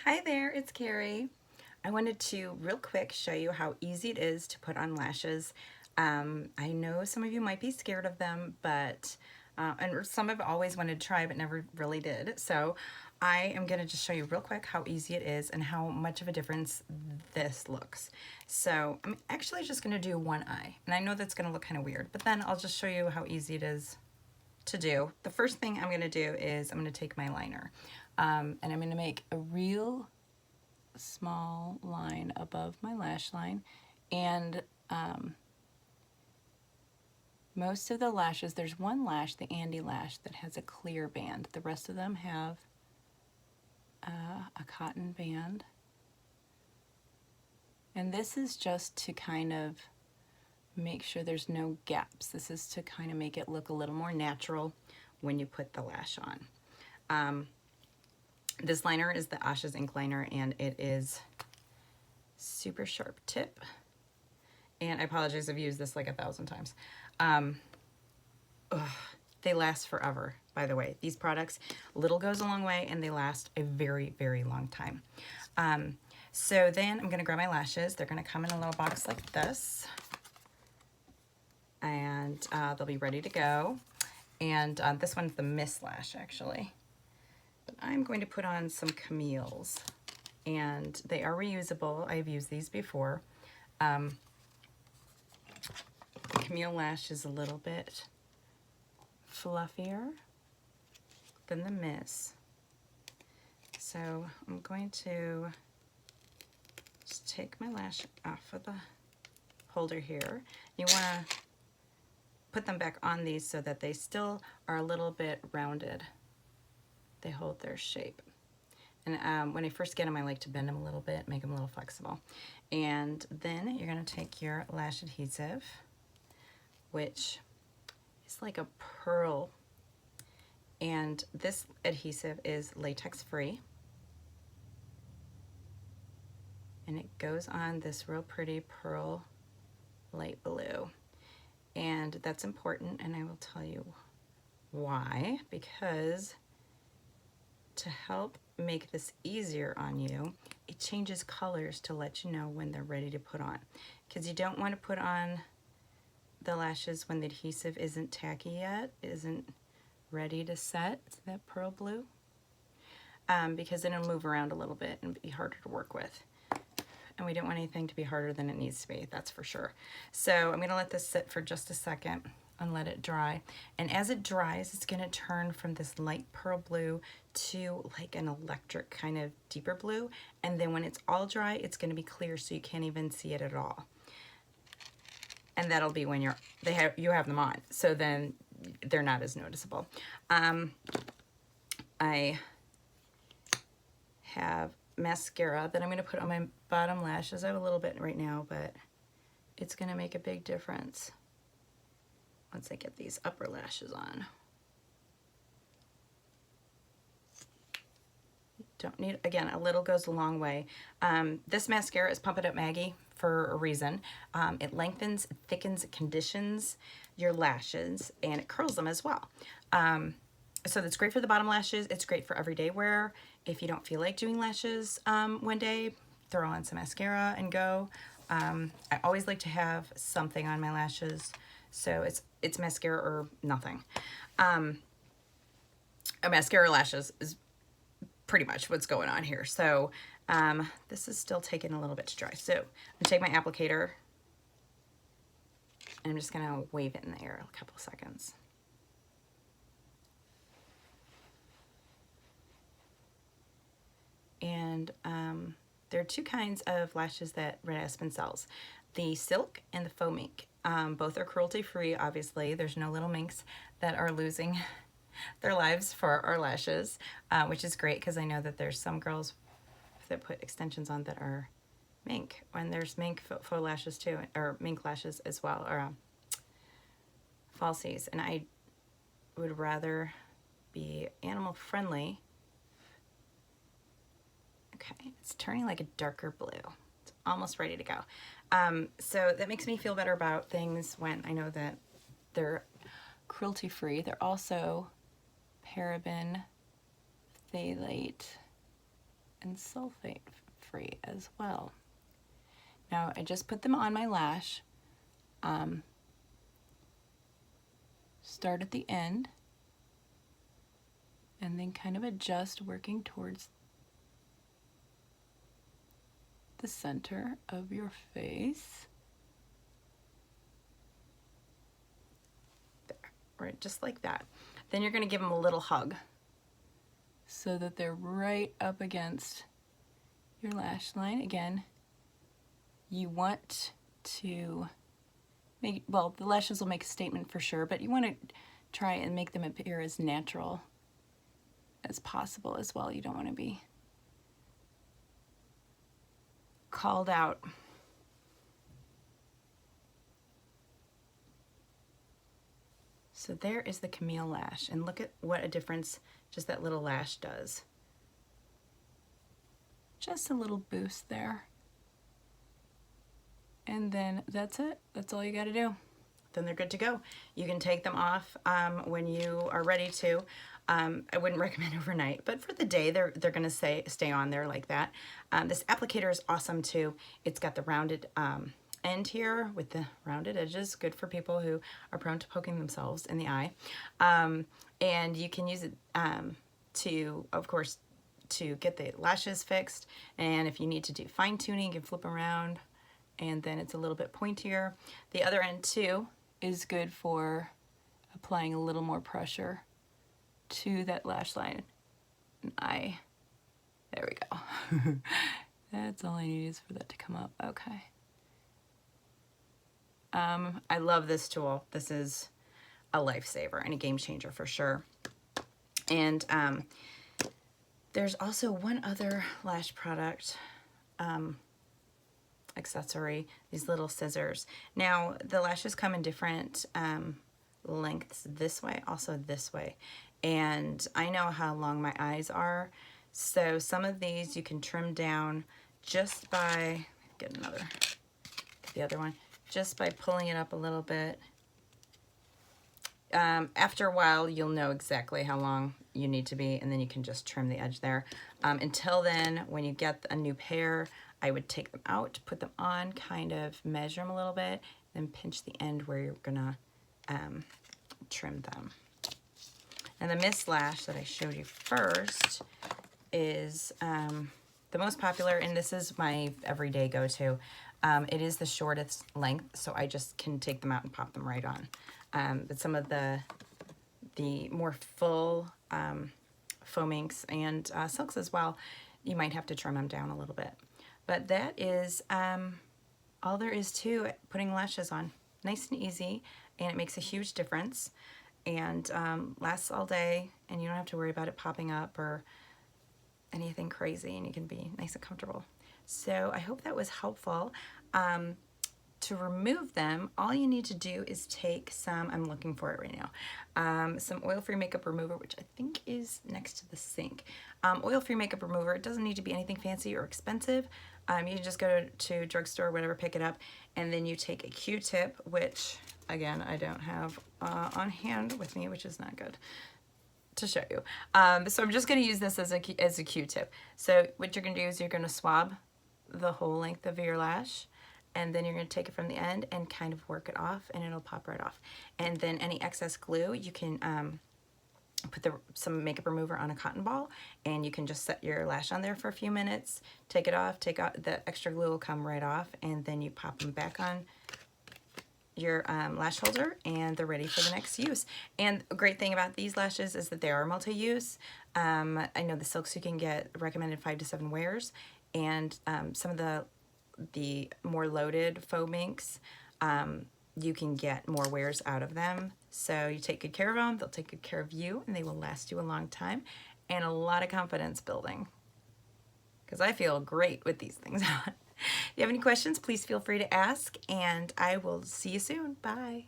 Hi there, it's Carrie. I wanted to real quick show you how easy it is to put on lashes. I know some of you might be scared of them, but and some have always wanted to try but never really did. So I am going to just show you real quick how easy it is and how much of a difference this looks. So I'm actually just going to do one eye, and I know that's going to look kind of weird, but then I'll just show you how easy it is to do. The first thing I'm going to do is I'm going to take my liner, and I'm going to make a real small line above my lash line, and most of the lashes, there's one lash, the Andy lash, that has a clear band. The rest of them have a cotton band, and this is just to kind of make sure there's no gaps. This is to kind of make it look a little more natural when you put the lash on. This liner is the Ash's ink liner, and it is super sharp tip, and I apologize, I've used this like 1,000 times. They last forever, by the way. These products, little goes a long way, and they last a very, very long time. So then I'm gonna grab my lashes. They're gonna come in a little box like this, and they'll be ready to go. And this one's the Miss Lash, actually. But I'm going to put on some Camille's, and they are reusable. I've used these before. The Camille lash is a little bit fluffier than the Miss. So I'm going to just take my lash off of the holder here. You want to put them back on these so that they still are a little bit rounded. They hold their shape. And when I first get them, I like to bend them a little bit, make them a little flexible. And then you're going to take your lash adhesive, which is like a pearl. And this adhesive is latex free. And it goes on this real pretty pearl light blue. And that's important, and I will tell you why. Because to help make this easier on you, it changes colors to let you know when they're ready to put on. Because you don't want to put on the lashes when the adhesive isn't tacky yet, isn't ready to set, that pearl blue, because then it'll move around a little bit and be harder to work with. And we don't want anything to be harder than it needs to be, that's for sure. So I'm gonna let this sit for just a second and let it dry. And as it dries, it's gonna turn from this light pearl blue to like an electric kind of deeper blue. And then when it's all dry, it's gonna be clear, so you can't even see it at all. And that'll be when you have them on. So then they're not as noticeable. I have mascara that I'm going to put on my bottom lashes. I have a little bit right now, but it's going to make a big difference once I get these upper lashes on. Don't need, again, a little goes a long way. This mascara is Pump It Up Maggie for a reason. It lengthens, it thickens, it conditions your lashes, and it curls them as well. So that's great for the bottom lashes. It's great for everyday wear. If you don't feel like doing lashes one day, throw on some mascara and go. I always like to have something on my lashes, so it's mascara or nothing. A mascara lashes is pretty much what's going on here. So this is still taking a little bit to dry. So I'm gonna take my applicator, and I'm just gonna wave it in the air a couple seconds. And there are two kinds of lashes that Red Aspen sells: the silk and the faux mink. Both are cruelty-free, obviously. There's no little minks that are losing their lives for our lashes, which is great, because I know that there's some girls that put extensions on that are mink, and there's mink faux lashes too, or mink lashes as well, or falsies. And I would rather be animal friendly. Okay, it's turning like a darker blue. It's almost ready to go. So that makes me feel better about things when I know that they're cruelty-free. They're also paraben, phthalate, and sulfate free as well. Now I just put them on my lash. Start at the end and then kind of adjust, working towards the center of your face. There, right, just like that. Then you're going to give them a little hug so that they're right up against your lash line. Again, you want to make, well, the lashes will make a statement for sure, but you want to try and make them appear as natural as possible as well. You don't want to be called out. So there is the Camille lash, and look at what a difference just that little lash does. Just a little boost there. And then that's it. That's all you got to do. Then they're good to go. You can take them off when you are ready to. I wouldn't recommend overnight, but for the day, they're going to stay on there like that. This applicator is awesome too. It's got the rounded end here with the rounded edges, good for people who are prone to poking themselves in the eye. And you can use it to, of course, to get the lashes fixed. And if you need to do fine tuning, you can flip around and then it's a little bit pointier. The other end too is good for applying a little more pressure to that lash line and eye. There we go. That's all I need is for that to come up. Okay. I love this tool. This is a lifesaver and a game changer for sure. And there's also one other lash product accessory, these little scissors. Now the lashes come in different lengths, this way, also this way. And I know how long my eyes are, so some of these you can trim down just by, get the other one, just by pulling it up a little bit. After a while, you'll know exactly how long you need to be, and then you can just trim the edge there. Until then, when you get a new pair, I would take them out, put them on, kind of measure them a little bit, then pinch the end where you're gonna trim them. And the mist lash that I showed you first is the most popular, and this is my everyday go-to. It is the shortest length, so I just can take them out and pop them right on. But some of the more full faux minks and silks as well, you might have to trim them down a little bit. But that is all there is to putting lashes on. Nice and easy, and it makes a huge difference, and lasts all day, and you don't have to worry about it popping up or anything crazy, and you can be nice and comfortable. So I hope that was helpful. To remove them, all you need to do is take some, I'm looking for it right now, some oil-free makeup remover, which I think is next to the sink. Oil-free makeup remover, it doesn't need to be anything fancy or expensive. You can just go to drugstore or whatever, pick it up, and then you take a Q-tip, which, again, I don't have on hand with me, which is not good to show you. So I'm just going to use this as a Q-tip. So what you're going to do is you're going to swab the whole length of your lash, and then you're going to take it from the end and kind of work it off, and it'll pop right off. And then any excess glue, you can put some makeup remover on a cotton ball, and you can just set your lash on there for a few minutes, take it off, take out the extra glue will come right off, and then you pop them back on your lash holder, and they're ready for the next use. And a great thing about these lashes is that they are multi-use. I know the silks you can get recommended 5 to 7 wears, and some of the more loaded faux minks, you can get more wears out of them. So you take good care of them, they'll take good care of you, and they will last you a long time, and a lot of confidence building. Because I feel great with these things on. If you have any questions, please feel free to ask, and I will see you soon. Bye.